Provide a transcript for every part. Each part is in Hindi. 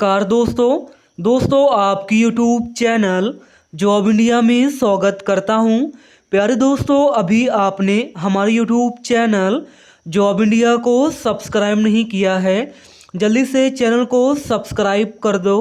नमस्कार दोस्तों आपकी यूट्यूब चैनल जॉब इंडिया में स्वागत करता हूं। प्यारे दोस्तों, अभी आपने हमारे यूट्यूब चैनल जॉब इंडिया को सब्सक्राइब नहीं किया है, जल्दी से चैनल को सब्सक्राइब कर दो।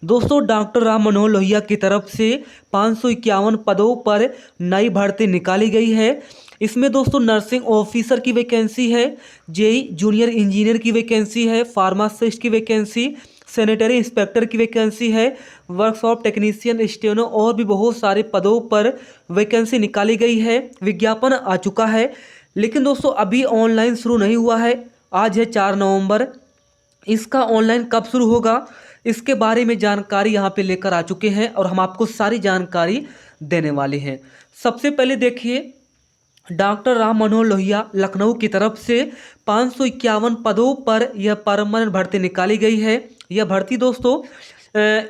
दोस्तों, डॉक्टर राम मनोहर लोहिया की तरफ से 551 पदों पर नई भर्ती निकाली गई है। इसमें दोस्तों नर्सिंग ऑफिसर की वैकेंसी है, जेई जूनियर इंजीनियर की वैकेंसी है, फार्मासिस्ट की वैकेंसी, सैनिटरी इंस्पेक्टर की वैकेंसी है, वर्कशॉप टेक्नीशियन, स्टेनो और भी बहुत सारे पदों पर वैकेंसी निकाली गई है। विज्ञापन आ चुका है, लेकिन दोस्तों अभी ऑनलाइन शुरू नहीं हुआ है। आज है 4 नवंबर। इसका ऑनलाइन कब शुरू होगा, इसके बारे में जानकारी यहाँ पे लेकर आ चुके हैं और हम आपको सारी जानकारी देने वाले हैं। सबसे पहले देखिए, डॉक्टर राम मनोहर लोहिया लखनऊ की तरफ से 551 पदों पर यह परमानेंट भर्ती निकाली गई है। यह भर्ती दोस्तों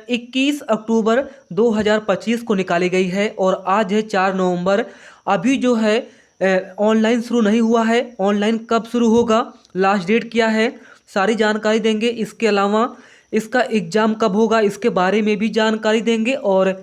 21 अक्टूबर 2025 को निकाली गई है और आज है 4 नवंबर। अभी जो है ऑनलाइन शुरू नहीं हुआ है। ऑनलाइन कब शुरू होगा, लास्ट डेट क्या है, सारी जानकारी देंगे। इसके अलावा इसका एग्ज़ाम कब होगा, इसके बारे में भी जानकारी देंगे। और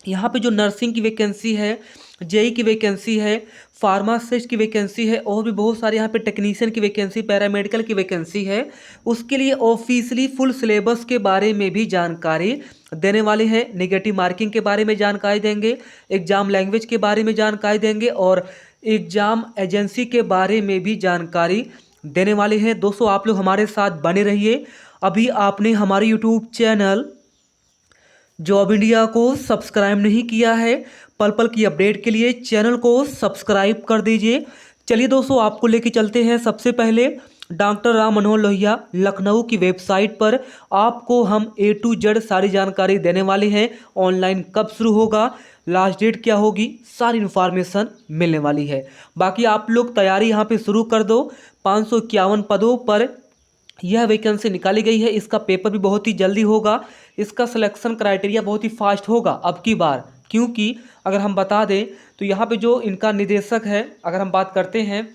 यहाँ पे जो नर्सिंग की वैकेंसी है, जेई की वैकेंसी है, फार्मासिस्ट की वैकेंसी है और भी बहुत सारे यहाँ पे टेक्नीशियन की वैकेंसी, पैरामेडिकल की वैकेंसी है, उसके लिए ऑफिशियली फुल सिलेबस के बारे में भी जानकारी देने वाले हैं। नेगेटिव मार्किंग के बारे में जानकारी देंगे, एग्ज़ाम लैंग्वेज के बारे में जानकारी देंगे और एग्ज़ाम एजेंसी के बारे में भी जानकारी देने वाले हैं। दोस्तों, आप लोग हमारे साथ बने रहिए। अभी आपने हमारे यूट्यूब चैनल जॉब इंडिया को सब्सक्राइब नहीं किया है, पल पल की अपडेट के लिए चैनल को सब्सक्राइब कर दीजिए। चलिए दोस्तों, आपको लेके चलते हैं सबसे पहले डॉक्टर राम मनोहर लोहिया लखनऊ की वेबसाइट पर। आपको हम A to Z सारी जानकारी देने वाले हैं। ऑनलाइन कब शुरू होगा, लास्ट डेट क्या होगी, सारी इन्फॉर्मेशन मिलने वाली है। बाकी आप लोग तैयारी यहाँ पे शुरू कर दो। 551 पदों पर यह वैकेंसी निकाली गई है। इसका पेपर भी बहुत ही जल्दी होगा। इसका सिलेक्शन क्राइटेरिया बहुत ही फास्ट होगा अब की बार, क्योंकि अगर हम बता दें तो यहाँ पे जो इनका निदेशक है, अगर हम बात करते हैं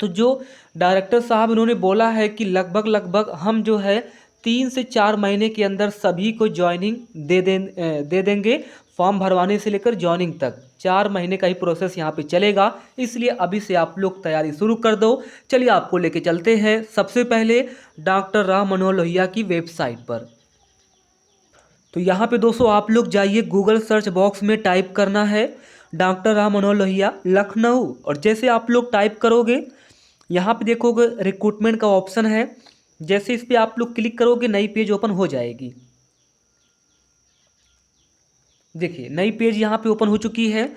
तो जो डायरेक्टर साहब इन्होंने बोला है कि लगभग हम जो है 3 से 4 महीने के अंदर सभी को ज्वाइनिंग दे देंगे। फॉर्म भरवाने से लेकर ज्वाइनिंग तक 4 महीने का ही प्रोसेस यहाँ पे चलेगा, इसलिए अभी से आप लोग तैयारी शुरू कर दो। चलिए आपको लेके चलते हैं सबसे पहले डॉक्टर राम मनोहर लोहिया की वेबसाइट पर। तो यहाँ पे दोस्तों आप लोग जाइए, गूगल सर्च बॉक्स में टाइप करना है डॉक्टर राम मनोहर लोहिया लखनऊ, और जैसे आप लोग टाइप करोगे यहाँ पे देखोगे रिक्रूटमेंट का ऑप्शन है। जैसे इस पर आप लोग क्लिक करोगे नई पेज ओपन हो जाएगी। देखिए नई पेज यहाँ पे ओपन हो चुकी है।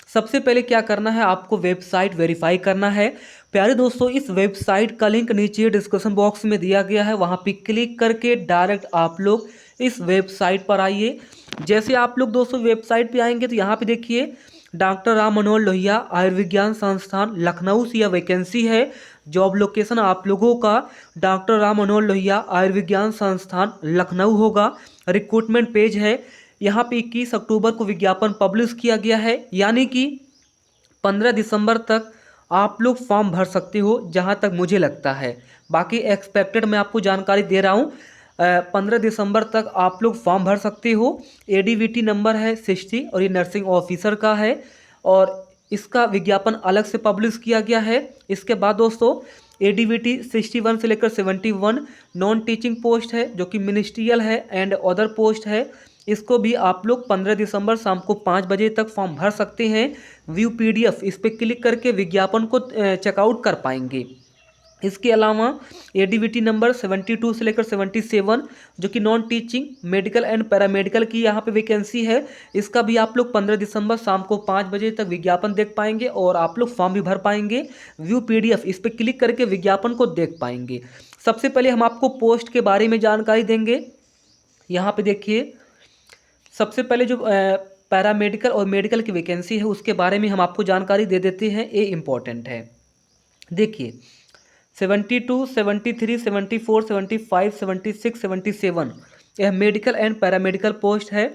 सबसे पहले क्या करना है, आपको वेबसाइट वेरीफाई करना है। प्यारे दोस्तों, इस वेबसाइट का लिंक नीचे डिस्क्रिप्शन बॉक्स में दिया गया है, वहाँ पे क्लिक करके डायरेक्ट आप लोग इस वेबसाइट पर आइए। जैसे आप लोग दोस्तों वेबसाइट पे आएंगे तो यहाँ पे देखिए डॉक्टर राम मनोहर लोहिया आयुर्विज्ञान संस्थान लखनऊ से यह वैकेंसी है। जॉब लोकेशन आप लोगों का डॉक्टर राम मनोहर लोहिया आयुर्विज्ञान संस्थान लखनऊ होगा। रिक्रूटमेंट पेज है, यहाँ पे 21 अक्टूबर को विज्ञापन पब्लिश किया गया है, यानी कि 15 दिसंबर तक आप लोग फॉर्म भर सकते हो जहाँ तक मुझे लगता है। बाकी एक्सपेक्टेड मैं आपको जानकारी दे रहा हूँ। 15 दिसंबर तक आप लोग फॉर्म भर सकते हो। ADVT नंबर है 60 और ये नर्सिंग ऑफिसर का है और इसका विज्ञापन अलग से पब्लिश किया गया है। इसके बाद दोस्तों ADVT 61 से लेकर 71 नॉन टीचिंग पोस्ट है जो कि मिनिस्ट्रियल है एंड अदर पोस्ट है। इसको भी आप लोग 15 दिसंबर शाम को 5 बजे तक फॉर्म भर सकते हैं। व्यू PDF इस पर क्लिक करके विज्ञापन को चेकआउट कर पाएंगे। इसके अलावा ADVT नंबर 72 से लेकर 77 जो कि non teaching medical and paramedical की यहाँ पे वैकेंसी है, इसका भी आप लोग 15 दिसंबर शाम को 5 बजे तक विज्ञापन देख पाएंगे और आप लोग फॉर्म भी भर पाएंगे। व्यू PDF इस पर क्लिक करके विज्ञापन को देख पाएंगे। सबसे पहले हम आपको पोस्ट के बारे में जानकारी देंगे। यहाँ पे देखिए सबसे पहले जो पैरामेडिकल और मेडिकल की वैकेंसी है उसके बारे में हम आपको जानकारी दे देते हैं, ये इम्पोर्टेंट है। देखिए 72, 73, 74, 75, 76, 77 यह मेडिकल एंड पैरामेडिकल पोस्ट है।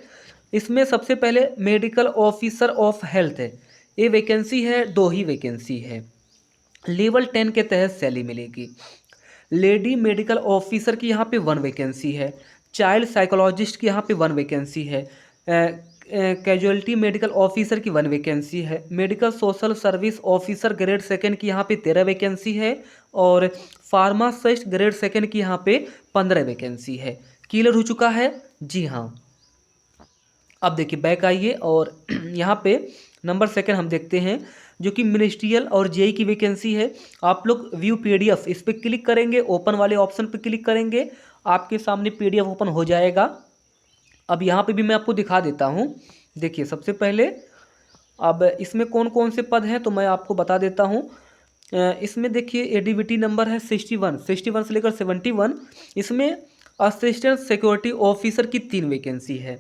इसमें सबसे पहले मेडिकल ऑफिसर ऑफ हेल्थ है, ये वैकेंसी है, 2 ही वैकेंसी है। लेवल 10 के तहत सैलरी मिलेगी। लेडी मेडिकल ऑफिसर की यहाँ पे 1 वैकेंसी है। चाइल्ड साइकोलॉजिस्ट की यहाँ पे 1 वैकेंसी है। कैजुअलिटी मेडिकल ऑफिसर की 1 वैकेंसी है। Medical social service officer grade 2 की यहाँ पे 13 वैकेंसी है। और फार्मासिस्ट ग्रेड 2 की यहाँ पे 15 वैकेंसी है। क्लियर हो चुका है? जी हाँ। अब देखिए बैक आइए और यहाँ पे नंबर 2 हम देखते हैं जो कि मिनिस्ट्रियल और जेई की वैकेंसी है। आप लोग व्यू पीडीएफ इस पर क्लिक करेंगे, ओपन वाले ऑप्शन पर क्लिक करेंगे, आपके सामने पीडीएफ ओपन हो जाएगा। अब यहाँ पे भी मैं आपको दिखा देता हूँ। देखिए सबसे पहले अब इसमें कौन कौन से पद हैं तो मैं आपको बता देता हूँ। इसमें देखिए एडीवीटी नंबर है 61 से लेकर 71। इसमें असिस्टेंट सिक्योरिटी ऑफिसर की 3 वैकेंसी है।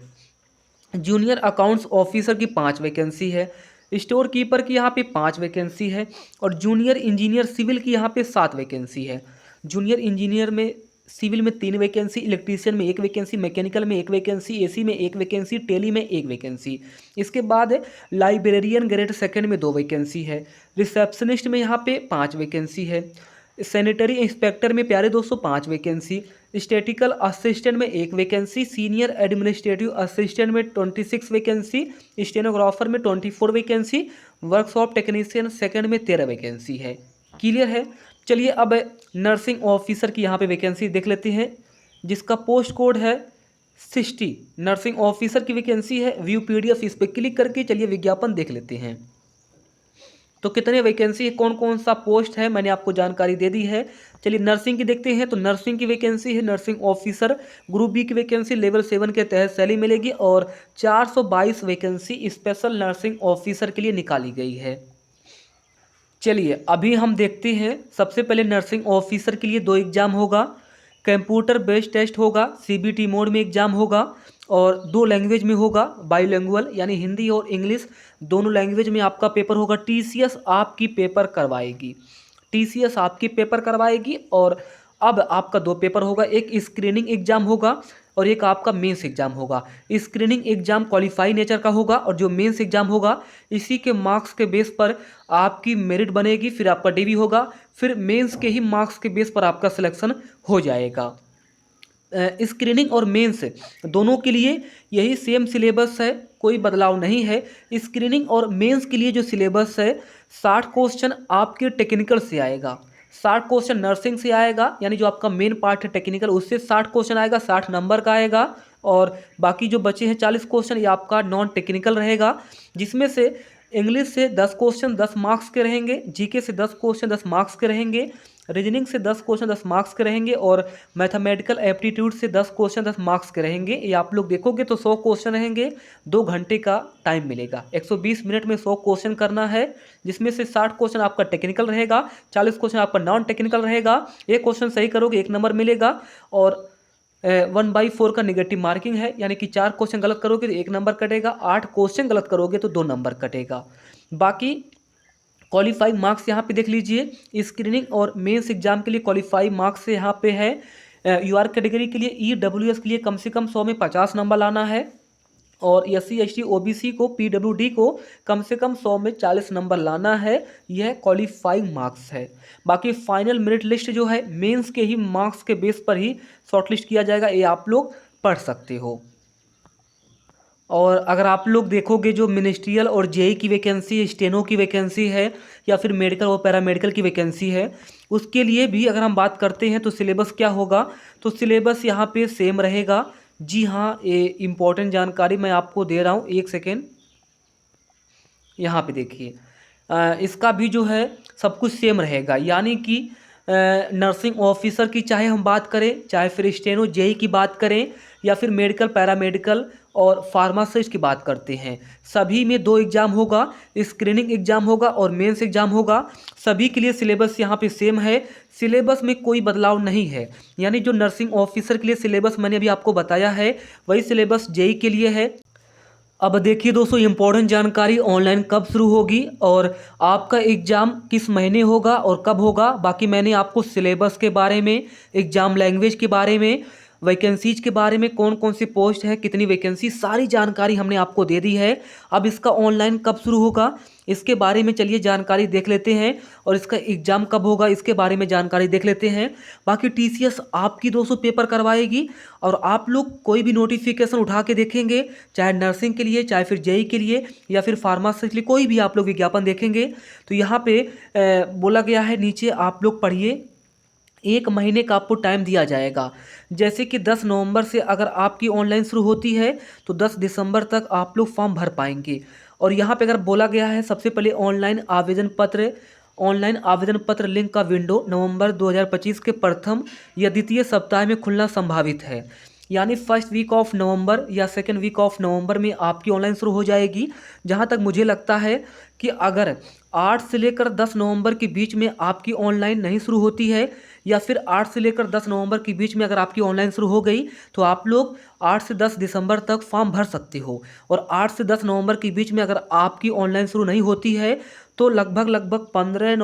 जूनियर अकाउंट्स ऑफिसर की 5 वैकेंसी है। स्टोर कीपर की यहाँ पे 5 वैकेंसी है। और जूनियर इंजीनियर सिविल की यहाँ पे 7 वैकेंसी है। जूनियर इंजीनियर में सिविल में 3 वैकेंसी, इलेक्ट्रीशियन में 1 वैकेंसी, मैकेनिकल में 1 वैकेंसी, एसी में 1 वैकेंसी, टेली में 1 वैकेंसी। इसके बाद लाइब्रेरियन ग्रेड 2 में 2 वैकेंसी है। रिसेप्शनिस्ट में यहाँ पे 5 वैकेंसी है। सैनिटरी इंस्पेक्टर में प्यारे दोस्तों 5 वैकेंसी। स्टैटिकल असिस्टेंट में 1 वैकेंसी। सीनियर एडमिनिस्ट्रेटिव असिस्टेंट में 26 वैकेंसी। स्टेनोग्राफर में 24 वैकेंसी। वर्कशॉप टेक्नीशियन 2 में 13 वैकेंसी है। क्लियर है? चलिए अब नर्सिंग ऑफिसर की यहाँ पे वैकेंसी देख लेते हैं जिसका पोस्ट कोड है 60। नर्सिंग ऑफिसर की वैकेंसी है। व्यू पीडीएफ इस पर क्लिक करके चलिए विज्ञापन देख लेते हैं। तो कितने वैकेंसी है, कौन कौन सा पोस्ट है, मैंने आपको जानकारी दे दी है। चलिए नर्सिंग की देखते हैं। तो नर्सिंग की वैकेंसी है नर्सिंग ऑफिसर ग्रुप बी की वैकेंसी लेवल 7 के तहत सैलरी मिलेगी। और 422 वैकेंसी स्पेशल नर्सिंग ऑफिसर के लिए निकाली गई है। चलिए अभी हम देखते हैं। सबसे पहले नर्सिंग ऑफिसर के लिए 2 एग्जाम होगा। कंप्यूटर बेस्ड टेस्ट होगा, सीबीटी मोड में एग्जाम होगा और 2 लैंग्वेज में होगा, बाईलैंग्वेज यानी हिंदी और इंग्लिश दोनों लैंग्वेज में आपका पेपर होगा। टीसीएस आपकी पेपर करवाएगी। टीसीएस आपकी पेपर करवाएगी। और अब आपका 2 पेपर होगा, एक स्क्रीनिंग एग्जाम होगा और एक आपका मेंस एग्जाम होगा। स्क्रीनिंग एग्जाम क्वालिफाई नेचर का होगा और जो मेंस एग्जाम होगा इसी के मार्क्स के बेस पर आपकी मेरिट बनेगी, फिर आपका डीवी होगा, फिर मेंस के ही मार्क्स के बेस पर आपका सिलेक्शन हो जाएगा। स्क्रीनिंग और मेंस दोनों के लिए यही सेम सिलेबस है, कोई बदलाव नहीं है। स्क्रीनिंग और मेंस के लिए जो सिलेबस है 60 क्वेश्चन आपके टेक्निकल से आएगा, 60 क्वेश्चन नर्सिंग से आएगा, यानी जो आपका मेन पार्ट है टेक्निकल उससे 60 क्वेश्चन आएगा, 60 नंबर का आएगा। और बाकी जो बचे हैं 40 क्वेश्चन ये आपका नॉन टेक्निकल रहेगा, जिसमें से इंग्लिश से 10 क्वेश्चन 10 मार्क्स के रहेंगे, जीके से 10 क्वेश्चन 10 मार्क्स के रहेंगे, रीजनिंग से 10 क्वेश्चन 10 मार्क्स के रहेंगे और मैथमेटिकल एप्टीट्यूड से 10 क्वेश्चन 10 मार्क्स के रहेंगे। ये आप लोग देखोगे तो 100 क्वेश्चन रहेंगे। 2 घंटे का टाइम मिलेगा। 120 मिनट में 100 क्वेश्चन करना है, जिसमें से 60 क्वेश्चन आपका टेक्निकल रहेगा, 40 क्वेश्चन आपका नॉन टेक्निकल रहेगा। एक क्वेश्चन सही करोगे 1 नंबर मिलेगा और 1/4 का नेगेटिव मार्किंग है, यानी कि 4 क्वेश्चन गलत करोगे तो 1 नंबर कटेगा, 8 क्वेश्चन गलत करोगे तो 2 नंबर कटेगा। बाकी क्वालिफाइंग मार्क्स यहाँ पे देख लीजिए। स्क्रीनिंग और मेंस एग्जाम के लिए क्वालिफाइंग मार्क्स यहाँ पे है। यूआर कैटेगरी के लिए EWS के लिए कम से कम 100 में 50 नंबर लाना है और SC ST OBC को PWD को कम से कम 100 में 40 नंबर लाना है। यह क्वालिफाइंग मार्क्स है। बाकी फाइनल मेरिट लिस्ट जो है मेंस के ही मार्क्स के बेस पर ही शॉर्टलिस्ट किया जाएगा, ये आप लोग पढ़ सकते हो। और अगर आप लोग देखोगे जो मिनिस्ट्रियल और जेई की वैकेंसी, स्टेनो की वैकेंसी है या फिर मेडिकल और पैरामेडिकल की वैकेंसी है, उसके लिए भी अगर हम बात करते हैं तो सिलेबस क्या होगा, तो सिलेबस यहाँ पे सेम रहेगा। जी हाँ, ये इम्पोर्टेंट जानकारी मैं आपको दे रहा हूँ, 1 सेकेंड। यहाँ पे देखिए इसका भी जो है सब कुछ सेम रहेगा, यानी कि नर्सिंग ऑफिसर की चाहे हम बात करें, चाहे फिर स्टेनो जेई की बात करें या फिर मेडिकल पैरामेडिकल और फार्मासिस्ट की बात करते हैं, सभी में 2 एग्ज़ाम होगा। स्क्रीनिंग एग्ज़ाम होगा और मेंस एग्ज़ाम होगा। सभी के लिए सिलेबस यहाँ पे सेम है, सिलेबस में कोई बदलाव नहीं है। यानी जो नर्सिंग ऑफिसर के लिए सिलेबस मैंने अभी आपको बताया है वही सिलेबस जेई के लिए है। अब देखिए दोस्तों, इम्पोर्टेंट जानकारी, ऑनलाइन कब शुरू होगी और आपका एग्ज़ाम किस महीने होगा और कब होगा। बाकी मैंने आपको सिलेबस के बारे में, एग्ज़ाम लैंग्वेज के बारे में वैकेंसीज के बारे में, कौन कौन सी पोस्ट है, कितनी वैकेंसी, सारी जानकारी हमने आपको दे दी है। अब इसका ऑनलाइन कब शुरू होगा इसके बारे में चलिए जानकारी देख लेते हैं, और इसका एग्ज़ाम कब होगा इसके बारे में जानकारी देख लेते हैं। बाकी टीसीएस आपकी 200 पेपर करवाएगी, और आप लोग कोई भी नोटिफिकेशन उठा के देखेंगे, चाहे नर्सिंग के लिए, चाहे फिर जेई के लिए, या फिर फार्मासी के लिए, कोई भी आप लोग विज्ञापन देखेंगे तो यहाँ पे बोला गया है, नीचे आप लोग पढ़िए, 1 महीने का आपको टाइम दिया जाएगा। जैसे कि 10 नवंबर से अगर आपकी ऑनलाइन शुरू होती है तो 10 दिसंबर तक आप लोग फॉर्म भर पाएंगे। और यहाँ पे अगर बोला गया है, सबसे पहले ऑनलाइन आवेदन पत्र लिंक का विंडो नवंबर 2025 के प्रथम या द्वितीय सप्ताह में खुलना संभावित है। यानी फर्स्ट वीक ऑफ नवंबर या सेकेंड वीक ऑफ नवंबर में आपकी ऑनलाइन शुरू हो जाएगी। जहाँ तक मुझे लगता है कि अगर 8 से लेकर 10 नवंबर के बीच में आपकी ऑनलाइन नहीं शुरू होती है, या फिर 8 से लेकर 10 नवंबर के बीच में अगर आपकी ऑनलाइन शुरू हो गई, तो आप लोग 8 से 10 दिसंबर तक फॉर्म भर सकते हो। और 8 से 10 नवंबर के बीच में अगर आपकी ऑनलाइन शुरू नहीं होती है तो लगभग 15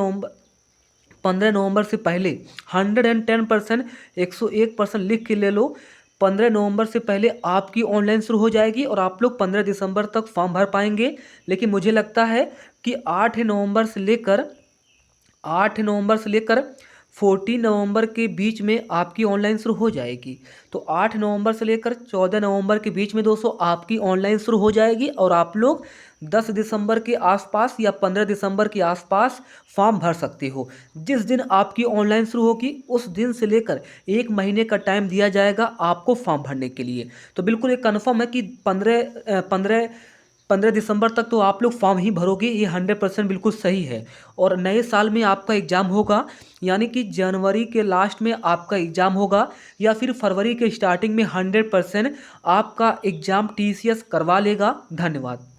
नवंबर से पहले 110%, 101% लिख के ले लो, 15 नवंबर से पहले आपकी ऑनलाइन शुरू हो जाएगी और आप लोग 15 दिसंबर तक फॉर्म भर पाएंगे। लेकिन मुझे लगता है कि 8 नवंबर से लेकर 14 नवंबर के बीच में आपकी ऑनलाइन शुरू हो जाएगी। तो 8 नवंबर से लेकर 14 नवंबर के बीच में दोस्तों आपकी ऑनलाइन शुरू हो जाएगी, और आप लोग 10 दिसंबर के आसपास या 15 दिसंबर के आसपास फॉर्म भर सकते हो। जिस दिन आपकी ऑनलाइन शुरू होगी उस दिन से लेकर 1 महीने का टाइम दिया जाएगा आपको फॉर्म भरने के लिए। तो बिल्कुल ये कन्फर्म है कि 15 दिसंबर तक तो आप लोग फॉर्म ही भरोगे, ये 100% बिल्कुल सही है। और नए साल में आपका एग्ज़ाम होगा, यानी कि जनवरी के लास्ट में आपका एग्ज़ाम होगा, या फिर फरवरी के स्टार्टिंग में 100% आपका एग्ज़ाम टीसीएस करवा लेगा। धन्यवाद।